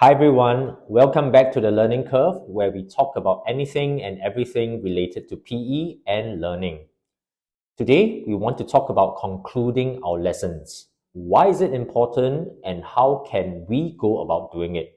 Hi everyone, welcome back to the Learning Curve where we talk about anything and everything related to PE and learning. Today, we want to talk about concluding our lessons. Why is it important and how can we go about doing it?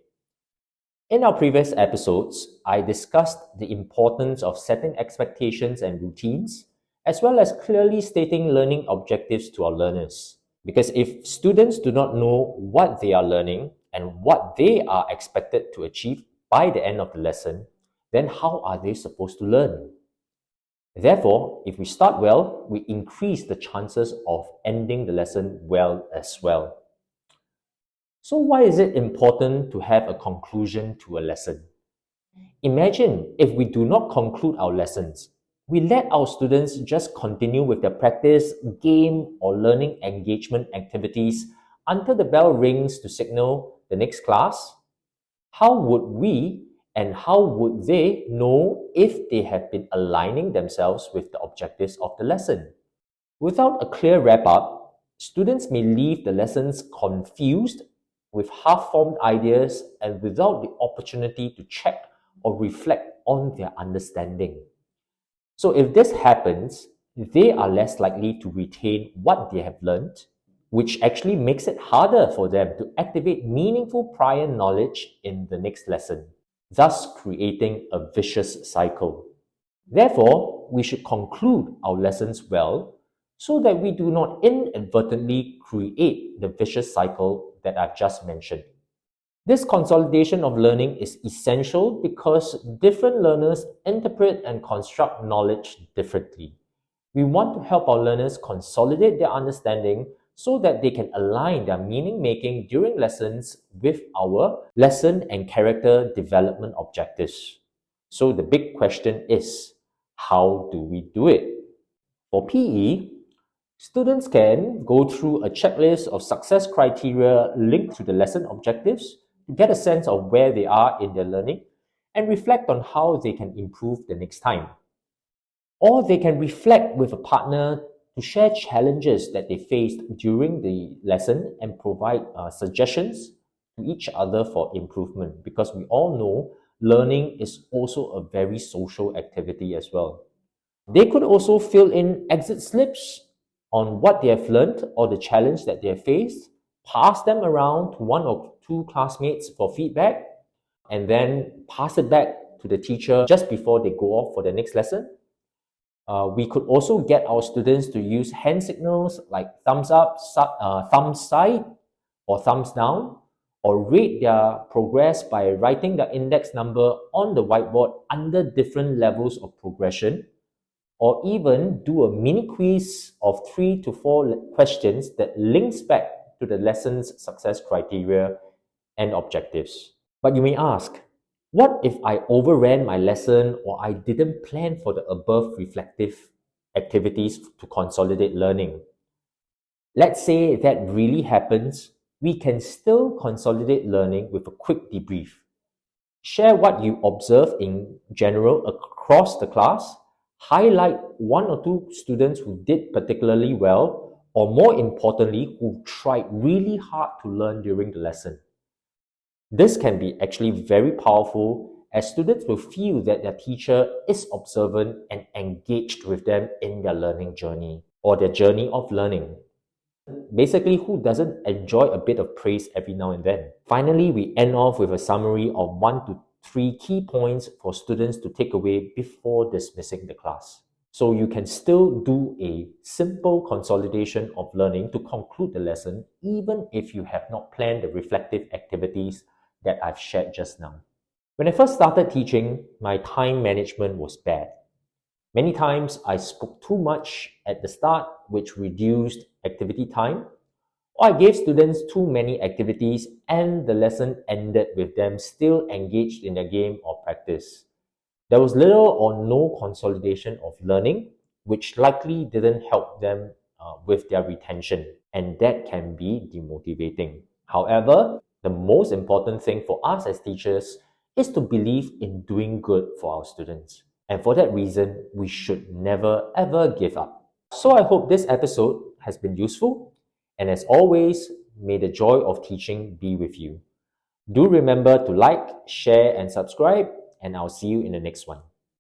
In our previous episodes, I discussed the importance of setting expectations and routines, as well as clearly stating learning objectives to our learners. Because if students do not know what they are learning and what they are expected to achieve by the end of the lesson, then how are they supposed to learn? Therefore, if we start well, we increase the chances of ending the lesson well as well. So why is it important to have a conclusion to a lesson? Imagine if we do not conclude our lessons. We let our students just continue with their practice, game, or learning engagement activities until the bell rings to signal the next class. How would we and how would they know if they have been aligning themselves with the objectives of the lesson? Without a clear wrap-up, students may leave the lessons confused with half-formed ideas and without the opportunity to check or reflect on their understanding. So if this happens, they are less likely to retain what they have learned, which actually makes it harder for them to activate meaningful prior knowledge in the next lesson, thus creating a vicious cycle. Therefore, we should conclude our lessons well so that we do not inadvertently create the vicious cycle that I've just mentioned. This consolidation of learning is essential because different learners interpret and construct knowledge differently. We want to help our learners consolidate their understanding so that they can align their meaning making during lessons with our lesson and character development objectives. So the big question is, how do we do it? For PE, students can go through a checklist of success criteria linked to the lesson objectives to get a sense of where they are in their learning and reflect on how they can improve the next time. Or they can reflect with a partner to share challenges that they faced during the lesson and provide suggestions to each other for improvement, because we all know learning is also a very social activity as well. They could also fill in exit slips on what they have learned or the challenge that they have faced, pass them around to one or two classmates for feedback, and then pass it back to the teacher just before they go off for the next lesson. We could also get our students to use hand signals like thumbs up, thumbs side, or thumbs down, or rate their progress by writing the index number on the whiteboard under different levels of progression, or even do a mini quiz of 3 to 4 questions that links back to the lesson's success criteria and objectives. But you may ask, what if I overran my lesson or I didn't plan for the above reflective activities to consolidate learning? Let's say that really happens, we can still consolidate learning with a quick debrief. Share what you observe in general across the class, highlight one or two students who did particularly well, or more importantly, who tried really hard to learn during the lesson. This can be actually very powerful as students will feel that their teacher is observant and engaged with them in their learning journey or their journey of learning. Basically, who doesn't enjoy a bit of praise every now and then? Finally, we end off with a summary of 1 to 3 key points for students to take away before dismissing the class. So you can still do a simple consolidation of learning to conclude the lesson, even if you have not planned the reflective activities that I've shared just now. When I first started teaching, my time management was bad. Many times I spoke too much at the start, which reduced activity time, or I gave students too many activities and the lesson ended with them still engaged in their game or practice. There was little or no consolidation of learning, which likely didn't help them with their retention, and that can be demotivating. However, the most important thing for us as teachers is to believe in doing good for our students. And for that reason, we should never ever give up. So I hope this episode has been useful. And as always, may the joy of teaching be with you. Do remember to like, share, and subscribe, and I'll see you in the next one.